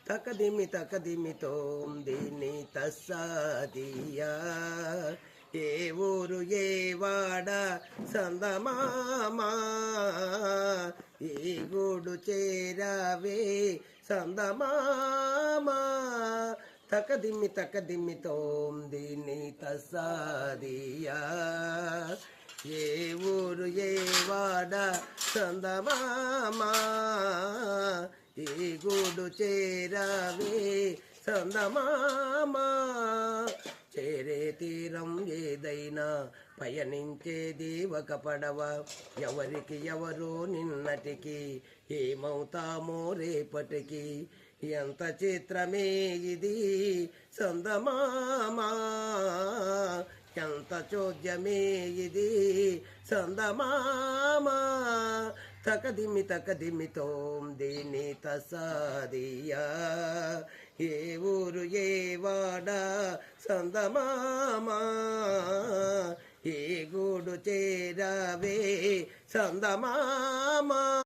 తకదిమి దీని తస్సాదియా ఏ ఊరు ఏ వాడ సందమామా ఈ గూడు చేరావే సందమామా తకదిమి దీని తస్సాదియా ఏ ఊరు ఏ వాడ సందమామా ఈ గూడు చేరావే సందమామా చేరే తీరం ఏదైనా పయనించేది ఒక పడవ ఎవరికి ఎవరు నిన్నటికి ఏమవుతామో రేపటికి ఎంత చిత్రమే ఇది సందమామా ఎంత చోద్యమే ఇది సందమామా తకదిమి దీని తసాదియా ఏ ఊరు ఏ వాడ సందమామా ఏ గూడు చేరావే సందమామా